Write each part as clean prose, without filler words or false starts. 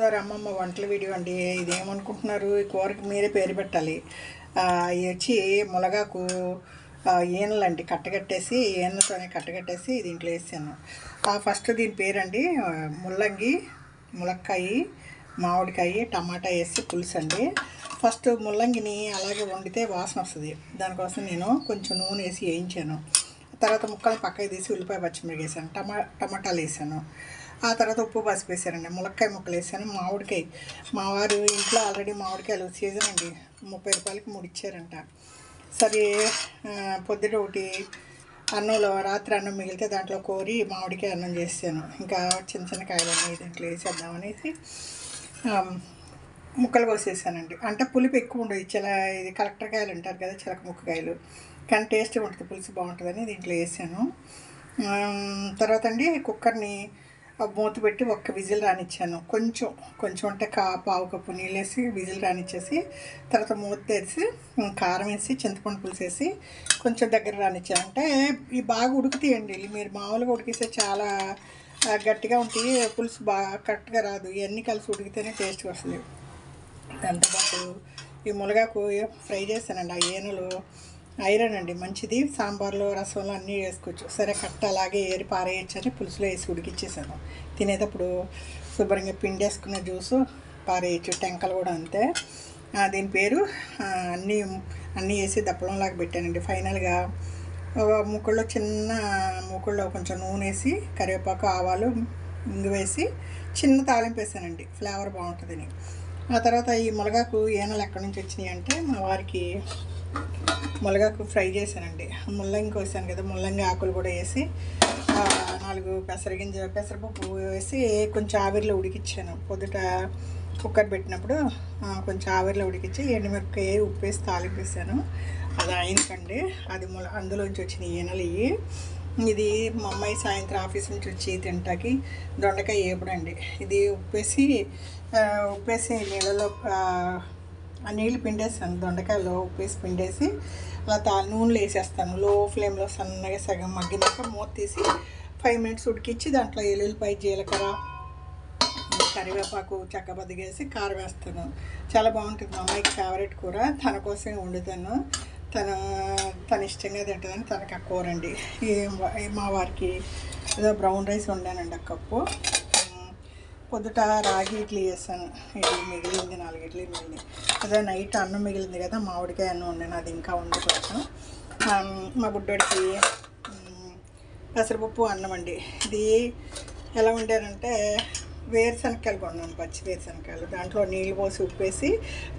గోదావరి అమ్మమ్మ వంటల వీడియో అండి. ఇదేమనుకుంటున్నారు, ఈ కూరకి మీరే పేరు పెట్టాలి. ఇవి వచ్చి మునగాకు ఈనలండి, కట్టగట్టేసి ఈనలతోనే కట్టగట్టేసి దీంట్లో వేసాను. ఫస్ట్ దీని పేరండి ముల్లంగి, ములక్కాయ, మామిడికాయ, టమాటా వేసి పులుసు అండి. ఫస్ట్ ముల్లంగిని అలాగే వండితే వాసన వస్తుంది, దానికోసం నేను కొంచెం నూనె వేసి వేయించాను. తర్వాత ముక్కలు పక్కకి తీసి ఉల్లిపాయ పచ్చిమిరపకాయ వేసాను, టమాటాలు వేసాను. ఆ తర్వాత ఉప్పు పసుపు వేసానండి, ములక్కాయ ముక్కలు వేసాను. మామిడికాయ, మా వారు ఇంట్లో ఆల్రెడీ మామిడికాయలు సీజన్ అండి, 30 రూపాయలకి 3 ఇచ్చారంట. సరే పొద్దుట ఒకటి అన్నంలో రాత్రి అన్నం మిగిలితే దాంట్లో కోరి మామిడికాయ అన్నం చేసాను. ఇంకా చిన్న చిన్న కాయలు ఉన్నాయి, దీంట్లో వేసేద్దామనేసి ముక్కలు కోసేసానండి. అంటే పులుపు ఎక్కువ ఉండదు, ఇది కలెక్టర్ కాయలు అంటారు కదా, చిలక ముక్కకాయలు, కానీ టేస్ట్ ఉంటుంది, పులుసు బాగుంటుందని దీంట్లో వేసాను. తర్వాత అండి కుక్కర్ని మూత పెట్టి ఒక్క విజిల్ రానిచ్చాను. కొంచెం అంటే పావు కప్పు నీళ్ళు వేసి విజిల్ రానిచ్చేసి తర్వాత మూత తెరిచి కారం వేసి చింతపండు పులుసు వేసి కొంచెం దగ్గర రానిచ్చాను. అంటే ఇవి బాగా ఉడుకుతాయండి, మీరు మామూలుగా ఉడికిస్తే చాలా గట్టిగా ఉంటాయి, పులుసు బాగా కరెక్ట్గా రాదు. ఇవన్నీ కలిసి ఉడికితేనే టేస్ట్ వస్తుంది. దాంతోపాటు ఈ మునగాకు ఫ్రై చేశానండి. ఆ ఏనులు ఐరన్ అండి, మంచిది, సాంబార్లో రసంలో అన్నీ వేసుకోవచ్చు. సరే కట్ట అలాగే ఏరి పారేయచ్చని పులుసులో వేసి ఉడికిచ్చేసాను. తినేటప్పుడు శుభ్రంగా పిండి వేసుకున్న జ్యూసు పారేయచ్చు, టెంకలు కూడా అంతే. దీని పేరు అన్నీ వేసి దప్పలంలాగా పెట్టానండి. ఫైనల్గా చిన్న మూకుళ్ళలో కొంచెం నూనె వేసి కరివేపాకు, ఆవాలు, ఇంగు వేసి చిన్న తాలింపు వేసానండి, ఫ్లేవర్ బాగుంటుందని. ఆ తర్వాత ఈ మునగాకు ఏనలు ఎక్కడి నుంచి వచ్చినాయి అంటే, మా వారికి మునగాకు ఫ్రై చేశానండి. ముల్లంగి కోసాను కదా, ముల్లంగి ఆకులు కూడా వేసి 4 పెసరపప్పు వేసి కొంచెం ఆవిరిలో ఉడికిచ్చాను. పొద్దుట కుక్కర్ పెట్టినప్పుడు కొంచెం ఆవిరిలో ఉడికిచ్చి ఎండుమిరపకాయ ఉప్పు వేసి తాలింపు వేసాను. అది ఆయనకండి, అది అందులోంచి వచ్చిన ఈనలు ఇవి. ఇది మా అమ్మాయి సాయంత్రం ఆఫీస్ నుంచి వచ్చి తింటాకి దొండకాయ వేపుడండి. ఇది ఉప్పేసి నీళ్ళలో ఆ నీళ్ళు పిండేస్తాను, దొండకాయలో ఉప్పేసి పిండేసి అలా నూనెలో వేసేస్తాను. లో ఫ్లేమ్లో సన్నగా సగం మగ్గినాక మూత తీసి 5 మినిట్స్ ఉడికిచ్చి దాంట్లో ఎల్లుల్లిపాయ, జీలకర్ర, కరివేపాకు చెక్కబద్దిగేసి కారం వేస్తాను. చాలా బాగుంటుంది, మా అమ్మాయికి ఫేవరెట్ కూర, తన కోసమే వండుతాను. తన ఇష్టంగా తింటుందని తనకు ఆ కూర అండి. మా వారికి ఏదో బ్రౌన్ రైస్ వండానండి, 1 కప్పు. పొద్దుట రాగి ఇడ్లీ చేస్తాను, ఇడ్లీ మిగిలింది, 4 ఇడ్లీ మిగిలింది. అదే నైట్ అన్నం మిగిలింది కదా, మామిడికాయ అన్నం వండాను, అది ఇంకా వండుకోవచ్చు. మా బుడ్డోడికి పెసరపప్పు అన్నం అండి. ఇది ఎలా వండానంటే, వేరుశనగకాయలు కొన్నాను, పచ్చి వేరుశనగకాయలు. దాంట్లో నీళ్ళు పోసి ఉప్పేసి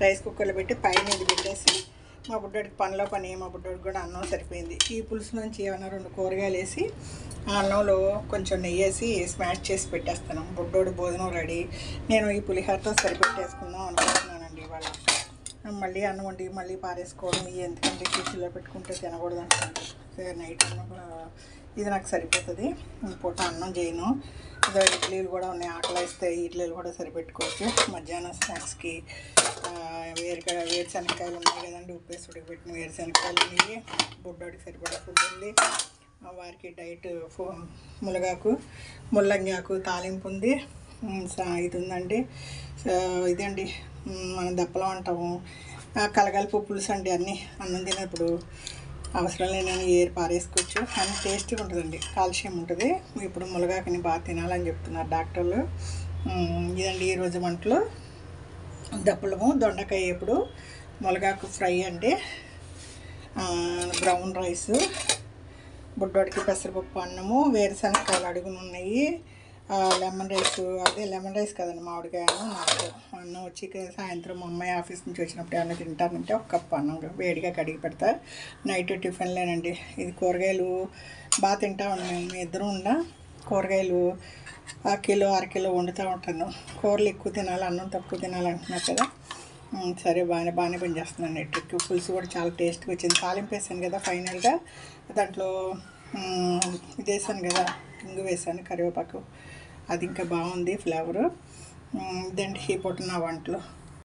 రైస్ కుక్కర్లో పెట్టి పైన ఇది పెట్టేసి మా బుడ్డోడికి పనిలో పని, మా బుడ్డోడికి కూడా అన్నం సరిపోయింది. ఈ పులుసు నుంచి ఏమైనా 2 కూరగాయలు వేసి ఆ అన్నంలో కొంచెం నెయ్యి వేసి స్మాష్ చేసి పెట్టేస్తాను. బుడ్డోడి భోజనం రెడీ. నేను ఈ పులిహోరతో సరిపెట్టేసుకుందాం అనుకుంటున్నానండి ఇవాళ. మళ్ళీ అన్నం వండి మళ్ళీ పారేసుకోవడం ఎందుకంటే ఫ్రిడ్జ్లో పెట్టుకుంటే తినకూడదు అనుకుంటాను. నైట్ అన్నం ఇది నాకు సరిపోతుంది, పూట అన్నం చేయను. ఇదో ఇడ్లీలు కూడా ఉన్నాయి, ఆకలి వేస్తే ఇడ్లీలు కూడా సరిపెట్టుకోవచ్చు. మధ్యాహ్నం స్నాక్స్కి వేరుశనగకాయలు ఉన్నాయి కదండి, ఉప్పేసి ఉడకబెట్టిన వేరుశనగకాయలు ఉన్నాయి. బుడ్డోడికి సరిపడా ఫుడ్ ఉంది. వారికి డైట్ ముల్లంగి ఆకు తాలింపు ఉంది. ఇది ఉందండి, ఇదండి మనం దప్పలం అంటాము, కలగలుపు పులుసు అండి. అన్నీ అన్నం తినేప్పుడు అవసరం లేని ఏరి పారేసుకోవచ్చు, కానీ టేస్టీగా ఉంటుందండి, కాల్షియం ఉంటుంది. ఇప్పుడు మునగాకుని బాగా తినాలని చెప్తున్నారు డాక్టర్లు. ఇదండి ఈరోజు వంటలు, దప్పలము, దొండకాయ వేపుడు, మునగాకు ఫ్రై అండి, బ్రౌన్ రైసు, బుడ్డోడికి పెసరపప్పు అన్నము, వేరుశనగకాయలు అడుగునున్నాయి, లెమన్ రైస్ కదండి, మామిడికాయ అన్నం. నాకు అన్నం వచ్చి సాయంత్రం మా అమ్మాయి ఆఫీస్ నుంచి వచ్చినప్పుడు అన్నం తింటానంటే 1 కప్పు అన్నం వేడిగా కడిగి పెడతా. నైట్ టిఫిన్లేనండి. ఇది కూరగాయలు బాగా తింటా ఉన్నాను, మేము ఇద్దరం కూరగాయలు కిలో 1/2 కిలో వండుతూ ఉంటాను. కూరలు ఎక్కువ తినాలి, అన్నం తక్కువ తినాలంటున్నారు కదా. సరే బాగానే పనిచేస్తుందండి. ట్రిక్ పులుసు కూడా చాలా టేస్ట్గా వచ్చింది. తాలింపు వేసాను కదా, ఫైనల్గా దాంట్లో ఇది వేసాను కదా, ఇంగు వేసాను, కరివేపాకు, అది ఇంకా బాగుంది ఫ్లేవరు. ఇదండి ఈ పూట నా వంటలు.